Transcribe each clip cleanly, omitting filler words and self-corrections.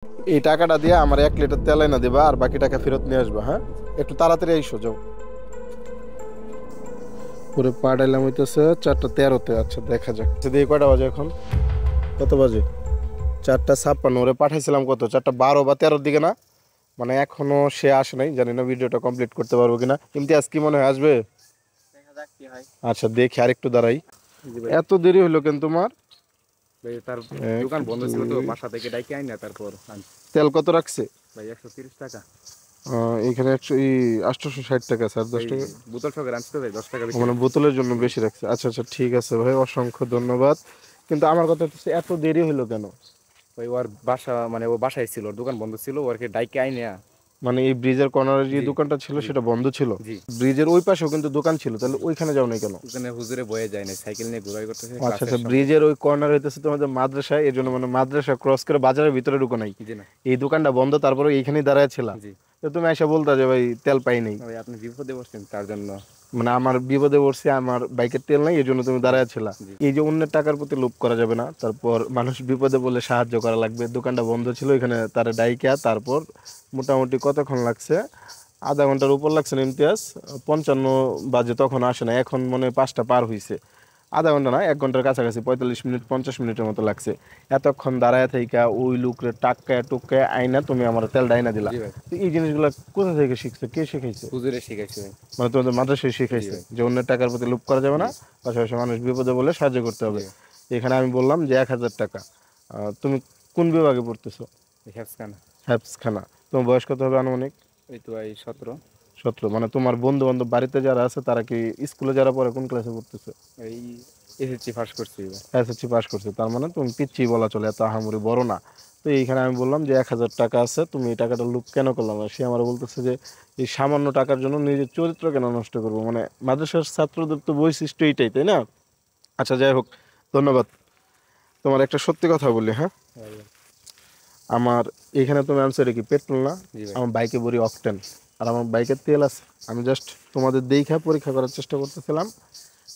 এই টাকাটা দিয়ে আমার 1 লিটার তেল এনে দেবা আর বাকি টাকা ফেরত নিয়ে আসবা। হ্যাঁ, একটু তাড়াতাড়ি আইসো, যাও। পুরো পাঠাইলাম হইতেছে 4:13-তে। আচ্ছা দেখা যাক দিয়ে কয়টা বাজে এখন, কত বাজে? 4:56। ওরে পাঠাইছিলাম কত, 4:12 বা 13-র দিকে না? মানে এখনো সে আসে নাই, জানি না ভিডিওটা কমপ্লিট করতে পারবো কিনা। ইমতিয়াজ কি মনে হয় আসবে? দেখা যাক কি হয়। আচ্ছা দেখি, আরেকটু দাঁড়াই। এত দেরি হইলো কেন তোমার? ভাই তার দোকান বন্ধ ছিল তো, বাসা থেকে ডাইকে আইনা তারপর তেল কত রাখছে ভাই 130 টাকা। এখানে 860 টাকা, স্যার 10 টাকা বোতল সঙ্গে আনতে ভাই 10 টাকা বেশি। মানে বোতলের জন্য বেশি রাখছে। আচ্ছা আচ্ছা ঠিক আছে ভাই, অসংখ্য ধন্যবাদ। কিন্তু আমার কথা হচ্ছে এত দেরি হইলো কেন? ভাই ওর বাসা মানে ও বাসায় ছিল, দোকান বন্ধ ছিল, ওরকে ডাইকে আইনা। মানে এই ব্রিজের কর্নারে যে জি দোকানটা ছিল জি সেটা বন্ধ ছিল? জি। ব্রিজের ওই পাশেও কিন্তু দোকান ছিল, তাহলে ওইখানে যাও নাই কেন? ওখানে হুজুরে বয়ে যায় না, সাইকেল নিয়ে ঘোরাই করতেছে আচ্ছা ক্লাসের আচ্ছা, সময়। ব্রিজের ওই কর্নার হইতেছে তোমাদের মাদ্রাসা, এর জন্য মানে মাদ্রাসা ক্রস করে বাজারের ভিতরে ঢুকো নাই। জি না। এই দোকানটা বন্ধ, তারপরে এইখানেই দাঁড়ায় ছিলাম। জি তো তুমি এসে বলতা যে ভাই তেল পাই নাই। ভাই আপনি বিপদে বসছেন তার জন্য। মানে আমার বিপদে পড়ছে, আমার বাইকের তেল নাই, এই জন্য তুমি দাঁড়ায় ছিলা। জি এই যে অন্যের টাকার প্রতি লোভ করা যাবে না। তারপর মানুষ বিপদে বলে সাহায্য করা লাগবে। দোকানটা বন্ধ ছিল, এখানে তারা ডাইকা তারপর মোটামুটি কতক্ষণ লাগছে, আধা ঘন্টার উপর লাগছে না ইমতিয়াজ? 55 বাজে তখন আসে না, এখন মনে হয় 5টা পার হইছে। আধা ঘন্টা না, 1 ঘন্টার কাছাকাছি, 45 মিনিট 50 মিনিটের মতো লাগছে। এতক্ষণ দাঁড়ায় থাইকা ওই লোকরে টাক্কায় টুক্কায় আইনা তুমি আমার তেল ডাইনা দিলা। জি ভাই। তো এই জিনিসগুলো কোথা থেকে শিখছো, কে শিখাইছে? হুজুরে শিখাইছে ভাই। মানে তোমাদের মাদ্রাসায় জি শিখাইছে ভাই। যে অন্যের টাকার প্রতি লোভ করা যাবে না, জি পাশাপাশি মানুষ বিপদে বলে সাহায্য করতে হবে। জি এখানে আমি বললাম যে 1000 টাকা। তুমি কোন বিভাগে পড়তেছো? হ্যাপসখানা। হ্যাপসখানা। তোমার বয়স কত হবে আনুমানিক? এই তো ভাই 17। 17। মানে তোমার বন্ধু বান্ধব বাড়িতে যারা আছে তারা কি স্কুলে যারা পড়ে কোন ক্লাসে পড়তেছে? এই এসএসসি পাস করছি এবার। এসএসসি পাস করছে, তার মানে তুমি পিচ্ছি বলা চলে, এত আহামরি বড় না। তো এইখানে আমি বললাম যে 1000 টাকা আছে, তুমি এই টাকাটা লুক কেন করলাম? আর সে আমার বলতেছে যে এই সামান্য টাকার জন্য নিজের চরিত্র কেন নষ্ট করবো? মানে মাদ্রাসার ছাত্রদের তো বৈশিষ্ট্য এইটাই, তাই না? আচ্ছা যাই হোক, ধন্যবাদ। তোমার একটা সত্যি কথা বলি, হ্যাঁ? আমার এখানে তুমি আনছো এটা কি পেট্রোল না? জি ভাই। আমার বাইকে ভরি অকটেন, আর আমার বাইকের তেল আছে। আমি জাস্ট তোমাদের দেখা পরীক্ষা করার চেষ্টা করতেছিলাম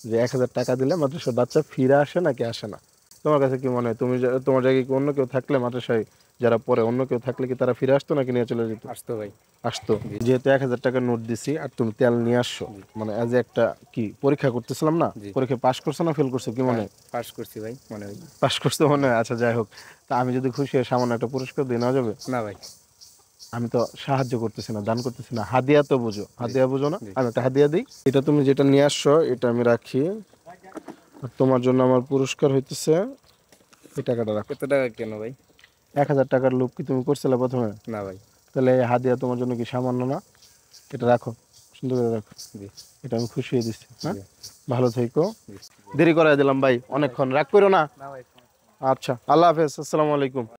যে 1000 টাকা দিলে মাদ্রাসার বাচ্চা ফিরে আসে নাকি আসে না। তোমার কাছে কি মনে হয়, তুমি তোমার জায়গায় কি অন্য কেউ থাকলে, মাদ্রাসায় যারা পড়ে অন্য কেউ থাকলে কি তারা ফিরে আসতো নাকি নিয়ে চলে যেত? আসতো ভাই। আসতো। জি যেহেতু 1000 টাকার নোট দিছি আর তুমি তেল নিয়ে আসছো, জি মানে এজ একটা কি পরীক্ষা করতেছিলাম না? জি। পরীক্ষা পাশ করছো না ফেল করছো কি মনে হয়? পাস করছি ভাই মনে হয়। পাশ করতে মনে হয়। আচ্ছা যাই হোক, তা আমি যদি খুশি হয়ে সামান্য একটা পুরস্কার দিয়ে নেওয়া যাবে? না ভাই। আমি তো সাহায্য করতেছি না, দান করতেছি না, হাদিয়া তো বুঝো, জি হাদিয়া বুঝো না? জি। আমি একটা হাদিয়া দিই। এটা তুমি যেটা নিয়ে আসছো এটা আমি রাখি, আর তোমার জন্য আমার পুরস্কার হইতেছে এই টাকাটা রাখো। কত টাকা কেন ভাই? 1000 টাকার লোভ কি তুমি করছিলে প্রথমে? না ভাই। তাহলে এই হাদিয়া তোমার জন্য কি সামান্য না? এটা রাখো, সুন্দর করে রাখো। জি এটা আমি খুশি হয়ে দিচ্ছি। হ্যাঁ, জি ভালো থেকো। জি। দেরি করাই দিলাম ভাই, অনেকক্ষণ রাগ করো না। না ভাই। আচ্ছা, আল্লাহ হাফেজ, আসসালামু আলাইকুম।